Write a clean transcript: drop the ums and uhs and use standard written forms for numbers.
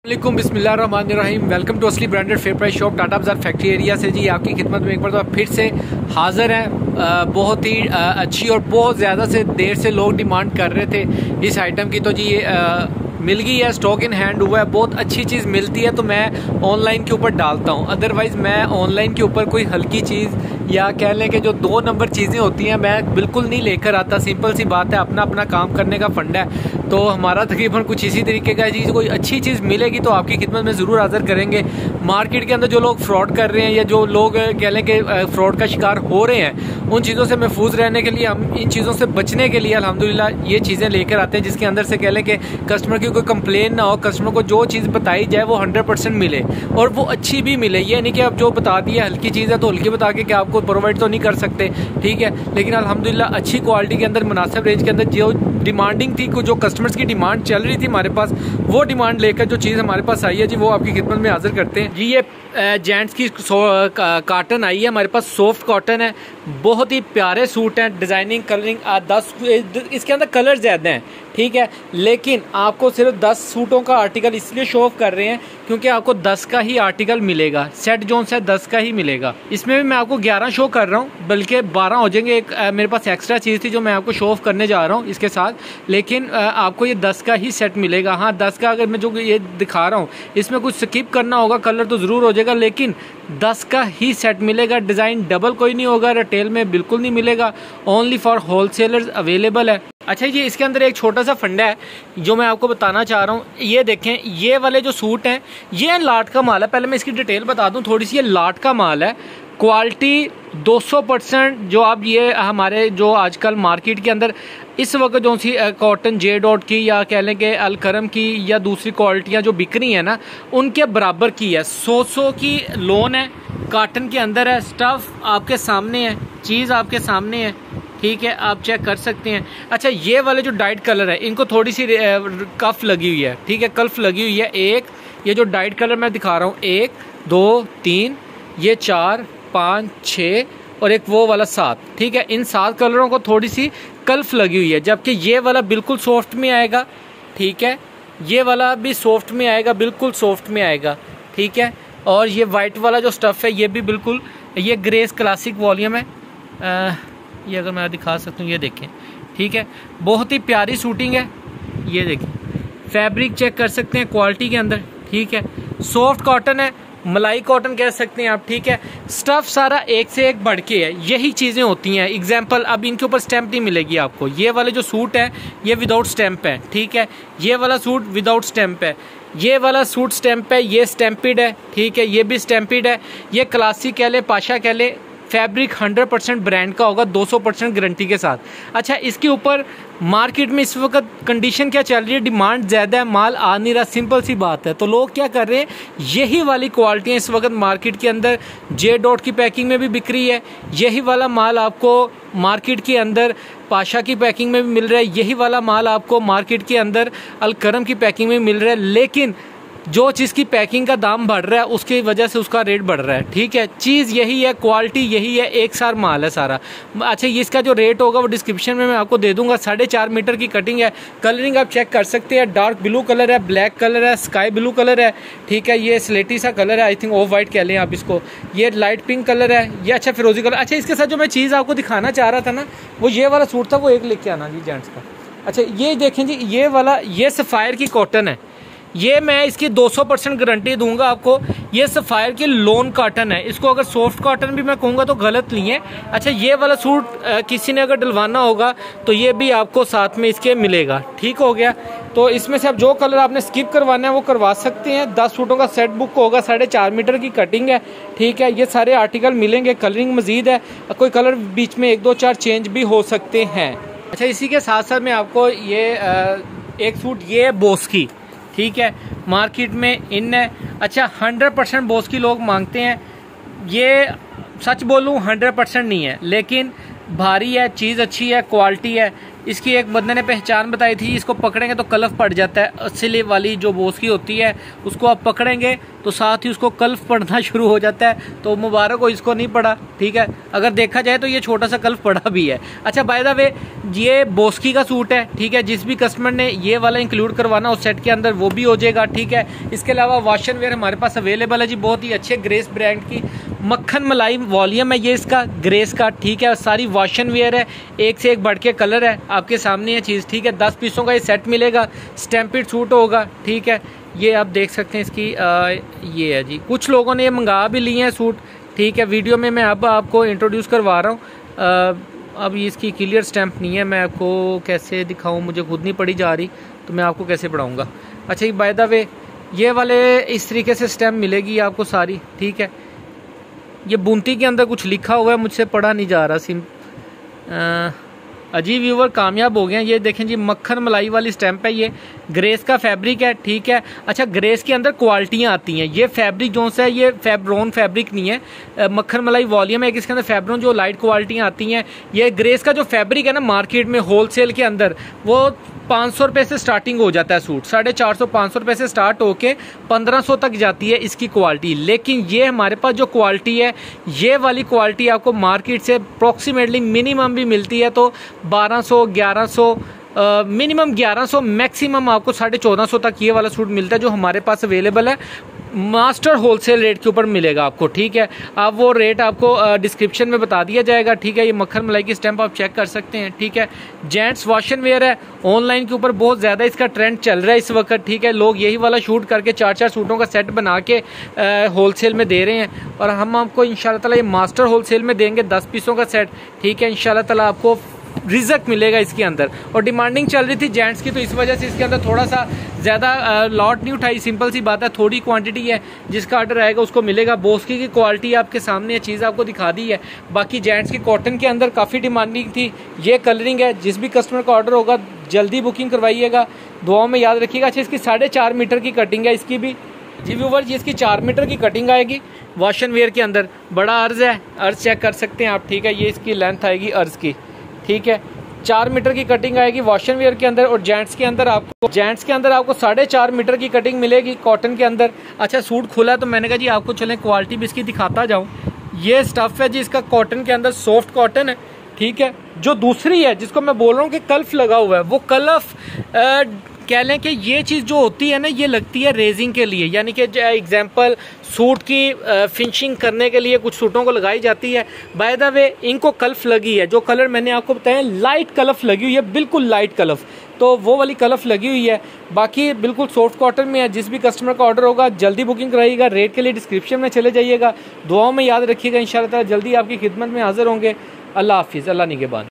वालेकुम बिस्मिल्लाहिर्रहमानिर्रहीम। Welcome to असली branded fair price shop Tata बाजार फैक्ट्री एरिया से जी आपकी खिदमत में एक बार तो फिर से हाज़िर हैं। बहुत ही अच्छी और बहुत ज़्यादा से देर से लोग डिमांड कर रहे थे इस आइटम की, तो जी मिल गई है, स्टॉक इन हैंड हुआ है। बहुत अच्छी चीज़ मिलती है तो मैं ऑनलाइन के ऊपर डालता हूँ, अदरवाइज़ मैं ऑनलाइन के ऊपर कोई हल्की चीज़ या कह लें कि जो 2 नंबर चीज़ें होती हैं मैं बिल्कुल नहीं लेकर आता। सिंपल सी बात है, अपना अपना काम करने का फंडा है, तो हमारा तकरीबन कुछ इसी तरीके का चीज़। कोई अच्छी चीज़ मिलेगी तो आपकी खिदमत में ज़रूर हाज़िर करेंगे। मार्केट के अंदर जो लोग फ्रॉड कर रहे हैं या जो लोग कह लें कि फ्रॉड का शिकार हो रहे हैं, उन चीज़ों से महफूज रहने के लिए, हम इन चीज़ों से बचने के लिए अल्हम्दुलिल्लाह ये चीज़ें लेकर आते हैं, जिसके अंदर से कह लें कि कस्टमर की कोई कंप्लेन ना हो, कस्टमर को जो चीज़ बताई जाए वो 100% मिले और वो अच्छी भी मिले। ये नहीं कि अब जो बता दिया हल्की चीज़ है तो हल्की बता के क्या आपको प्रोवाइड तो नहीं कर सकते, ठीक है, लेकिन अल्हम्दुलिल्लाह अच्छी क्वालिटी के अंदर, मुनासिब रेंज के अंदर जो डिमांडिंग थी, जो कस्टमर्स की डिमांड चल रही थी हमारे पास, वो डिमांड लेकर जो चीज़ हमारे पास आई है जी वो आपकी खिदमत में हाजिर करते हैं। जी ये जेंट्स की कॉटन आई है हमारे पास, सॉफ्ट कॉटन है, बहुत ही प्यारे सूट हैं, डिज़ाइनिंग कलरिंग 10 इसके अंदर कलर ज़्यादा हैं, ठीक है, लेकिन आपको सिर्फ 10 सूटों का आर्टिकल इसलिए शो ऑफ कर रहे हैं क्योंकि आपको 10 का ही आर्टिकल मिलेगा। सेट जोन से 10 का ही मिलेगा। इसमें भी मैं आपको 11 शो कर रहा हूँ, बल्कि 12 हो जाएंगे। एक मेरे पास एक्स्ट्रा चीज़ थी जो मैं आपको शो ऑफ करने जा रहा हूँ इसके साथ, लेकिन आपको ये 10 का ही सेट मिलेगा। हाँ, 10 का अगर मैं जो ये दिखा रहा हूँ इसमें कुछ स्किप करना होगा, कलर तो ज़रूर हो जाएगा, लेकिन 10 का ही सेट मिलेगा। डिज़ाइन डबल कोई नहीं होगा, रिटेल में बिल्कुल नहीं मिलेगा, ओनली फॉर होलसेलर्स अवेलेबल है। अच्छा जी, इसके अंदर एक छोटा सा फंडा है जो मैं आपको बताना चाह रहा हूँ। ये देखें, ये वाले जो सूट हैं ये लाट का माल है। पहले मैं इसकी डिटेल बता दूँ थोड़ी सी। ये लाट का माल है, क्वालिटी 200%। जो आप ये हमारे जो आजकल मार्केट के अंदर इस वक्त जो सी कॉटन जे डॉट की या कह लें कि अलकरम की या दूसरी क्वालिटियाँ जो बिक रही हैं ना, उनके बराबर की है। 100 की लोन है, कॉटन के अंदर है, स्टफ़ आपके सामने है, चीज़ आपके सामने है, ठीक है, आप चेक कर सकते हैं। अच्छा, ये वाले जो डाइट कलर है इनको थोड़ी सी कफ लगी हुई है, ठीक है, कल्फ लगी हुई है। एक ये जो डाइट कलर मैं दिखा रहा हूँ, 1 2 3, ये 4 5 6 और एक वो वाला 7, ठीक है, इन 7 कलरों को थोड़ी सी कल्फ लगी हुई है। जबकि ये वाला बिल्कुल सॉफ्ट में आएगा, ठीक है, ये वाला भी सॉफ्ट में आएगा, बिल्कुल सॉफ्ट में आएगा, ठीक है, और ये वाइट वाला जो स्टफ़ है ये भी बिल्कुल, ये ग्रेस क्लासिक वॉल्यूम है। ये अगर मैं दिखा सकता हूँ, ये देखें, ठीक है, बहुत ही प्यारी शूटिंग है। ये देखें, फैब्रिक चेक कर सकते हैं क्वालिटी के अंदर, ठीक है, सॉफ्ट कॉटन है, मलाई कॉटन कह सकते हैं आप, ठीक है। स्टफ़ सारा एक से एक बढ़ के है, यही चीज़ें होती हैं। एग्जाम्पल, अब इनके ऊपर स्टैंप नहीं मिलेगी आपको। ये वाले जो सूट है ये विदाउट स्टैंप है, ठीक है, ये वाला सूट विदाउट स्टैंप है, ये वाला सूट स्टैंप है, ये स्टैंपिड है, ठीक है, ये भी स्टैंपिड है। ये क्लासिक कह ले, पाशा कह ले, फैब्रिक 100% ब्रांड का होगा, 200% गारंटी के साथ। अच्छा, इसके ऊपर मार्केट में इस वक्त कंडीशन क्या चल रही है, डिमांड ज़्यादा है, माल आ नहीं रहा, सिंपल सी बात है। तो लोग क्या कर रहे हैं, यही वाली क्वालिटियाँ इस वक्त मार्केट के अंदर जे डॉट की पैकिंग में भी बिक रही है, यही वाला माल आपको मार्केट के अंदर पाशा की पैकिंग में भी मिल रहा है, यही वाला माल आपको मार्केट के अंदर अलकरम की पैकिंग में मिल रहा है। लेकिन जो चीज़ की पैकिंग का दाम बढ़ रहा है उसकी वजह से उसका रेट बढ़ रहा है, ठीक है। चीज़ यही है, क्वालिटी यही है, एक सार माल है सारा। अच्छा, इसका जो रेट होगा वो डिस्क्रिप्शन में मैं आपको दे दूंगा। 4.5 मीटर की कटिंग है, कलरिंग आप चेक कर सकते हैं। डार्क ब्लू कलर है, ब्लैक कलर है, स्काई ब्लू कलर है, ठीक है, ये स्लेटी सा कलर है, आई थिंक ऑफ वाइट कह लें आप इसको। ये लाइट पिंक कलर है, ये अच्छा फिरोजी कलर। अच्छा, इसके साथ जो मैं चीज़ आपको दिखाना चाह रहा था ना, वो ये वाला सूट था, वो एक लेके आना जी जेंट्स का। अच्छा, ये देखें जी, ये वाला, ये सफ़ायर की कॉटन है, ये मैं इसकी 200% गारंटी दूंगा आपको। ये सफ़ायर की लोन कॉटन है, इसको अगर सॉफ्ट कॉटन भी मैं कहूँगा तो गलत नहीं है। अच्छा, ये वाला सूट किसी ने अगर डलवाना होगा तो ये भी आपको साथ में इसके मिलेगा, ठीक हो गया। तो इसमें से अब जो कलर आपने स्किप करवाना है वो करवा सकते हैं। 10 सूटों का सेट बुक होगा, 4.5 मीटर की कटिंग है, ठीक है, ये सारे आर्टिकल मिलेंगे, कलरिंग मजीद है, कोई कलर बीच में 1 2 4 चेंज भी हो सकते हैं। अच्छा, इसी के साथ साथ मैं आपको ये एक सूट, ये है बोस की, ठीक है, मार्केट में इन है। अच्छा, 100% बोस की लोग मांगते हैं, ये सच बोलूँ 100% नहीं है, लेकिन भारी है, चीज़ अच्छी है, क्वालिटी है। इसकी एक बंदे ने पहचान बताई थी, इसको पकड़ेंगे तो कल्फ पड़ जाता है। असली वाली जो बोस की होती है उसको आप पकड़ेंगे तो साथ ही उसको कल्फ पड़ना शुरू हो जाता है। तो मुबारक हो, इसको नहीं पड़ा, ठीक है। अगर देखा जाए तो ये छोटा सा कल्फ पड़ा भी है। अच्छा बाय द वे, ये बोस्की का सूट है, ठीक है। जिस भी कस्टमर ने ये वाला इंक्लूड करवाना उस सेट के अंदर वो भी हो जाएगा, ठीक है। इसके अलावा वॉश एंड वेयर हमारे पास अवेलेबल है जी, बहुत ही अच्छे ग्रेस ब्रांड की मक्खन मलाई वॉल्यूम है ये इसका ग्रेस का, ठीक है। सारी वॉश एंड वेयर है, एक से एक बढ़ के कलर है, आपके सामने ये चीज़, ठीक है। 10 पीसों का ये सेट मिलेगा, स्टैम्पिड सूट होगा, ठीक है। ये आप देख सकते हैं इसकी ये है जी। कुछ लोगों ने ये मंगा भी लिए हैं सूट, ठीक है। वीडियो में मैं अब आपको इंट्रोड्यूस करवा रहा हूँ। अब इसकी क्लियर स्टैम्प नहीं है, मैं आपको कैसे दिखाऊँ, मुझे खुद नहीं पढ़ी जा रही तो मैं आपको कैसे पढ़ाऊँगा। अच्छा ये बाय द वे, ये वाले इस तरीके से स्टैम्प मिलेगी आपको सारी, ठीक है। ये बूंदी के अंदर कुछ लिखा हुआ है, मुझसे पढ़ा नहीं जा रहा। अजी व्यूवर कामयाब हो गए हैं। ये देखें जी, मक्खन मलाई वाली स्टैंप है, ये ग्रेस का फैब्रिक है, ठीक है। अच्छा ग्रेस के अंदर क्वालिटियाँ आती हैं, ये फैब्रिक जो सा है ये फैब्रोन फैब्रिक नहीं है, मक्खन मलाई वॉल्यूम है, इसके अंदर फैब्रोन जो लाइट क्वालिटियाँ आती हैं। ये ग्रेस का जो फैब्रिक है ना, मार्केट में होलसेल के अंदर वो 500 रुपये से स्टार्टिंग हो जाता है सूट, 450-500 रुपये से स्टार्ट होके 1500 तक जाती है इसकी क्वालिटी। लेकिन ये हमारे पास जो क्वालिटी है, ये वाली क्वालिटी आपको मार्केट से अप्रॉक्सीमेटली मिनिमम भी मिलती है तो 1200-1100, मिनिमम 1100, मैक्सिमम आपको 1450 तक ये वाला सूट मिलता है जो हमारे पास अवेलेबल है। मास्टर होलसेल रेट के ऊपर मिलेगा आपको, ठीक है। आप वो रेट आपको डिस्क्रिप्शन में बता दिया जाएगा, ठीक है। ये मक्खन मलाई की स्टैंप आप चेक कर सकते हैं, ठीक है। जेंट्स वॉश एंड वेयर है, ऑनलाइन के ऊपर बहुत ज़्यादा इसका ट्रेंड चल रहा है इस वक्त, ठीक है। लोग यही वाला शूट करके 4-4 सूटों का सेट बना के होलसेल में दे रहे हैं और हम आपको इंशाल्लाह ताला ये मास्टर होलसेल में देंगे 10 पीसों का सेट, ठीक है। इंशाल्लाह ताला आपको रिजल्ट मिलेगा इसके अंदर। और डिमांडिंग चल रही थी जेंट्स की तो इस वजह से इसके अंदर थोड़ा सा ज़्यादा लॉट नहीं उठाई, सिंपल सी बात है, थोड़ी क्वांटिटी है, जिसका ऑर्डर आएगा उसको मिलेगा। बोस्की की क्वालिटी आपके सामने है, चीज़ आपको दिखा दी है। बाकी जेंट्स की कॉटन के अंदर काफ़ी डिमांडिंग थी, ये कलरिंग है। जिस भी कस्टमर का ऑर्डर होगा जल्दी बुकिंग करवाइएगा, दुआओं में याद रखिएगा। अच्छा इसकी 4.5 मीटर की कटिंग है इसकी भी जी व्यूवर जी, इसकी 4 मीटर की कटिंग आएगी वॉश एंड वेयर के अंदर। बड़ा अर्ज है, अर्ज चेक कर सकते हैं आप, ठीक है। ये इसकी लेंथ आएगी अर्ज की, ठीक है। 4 मीटर की कटिंग आएगी वॉश एंड वेयर के अंदर। और जेंट्स के अंदर आपको 4.5 मीटर की कटिंग मिलेगी कॉटन के अंदर। अच्छा सूट खुला है तो मैंने कहा जी आपको चलें क्वालिटी भी इसकी दिखाता जाऊं। ये स्टफ है जी इसका कॉटन के अंदर, सॉफ्ट कॉटन है, ठीक है। जो दूसरी है जिसको मैं बोल रहा हूँ कि कल्फ लगा हुआ है, वो कल्फ कह लें कि ये चीज़ जो होती है ना, ये लगती है रेजिंग के लिए, यानी कि एग्जांपल सूट की फिनिशिंग करने के लिए कुछ सूटों को लगाई जाती है। बाय द वे इनको कल्फ लगी है, जो कलर मैंने आपको बताया लाइट कल्फ लगी हुई है, बिल्कुल लाइट कल्फ, तो वो वाली कल्फ लगी हुई है। बाकी बिल्कुल सॉफ्ट कॉटन में है। जिस भी कस्टमर का ऑर्डर होगा जल्दी बुकिंग कराइएगा, रेट के लिए डिस्क्रिप्शन में चले जाइएगा। दुआओं में याद रखिएगा, इंशाल्लाह ताला जल्दी आपकी खिदमत में हाजिर होंगे। अल्लाह हाफिज़, अल्लाह निगहबान।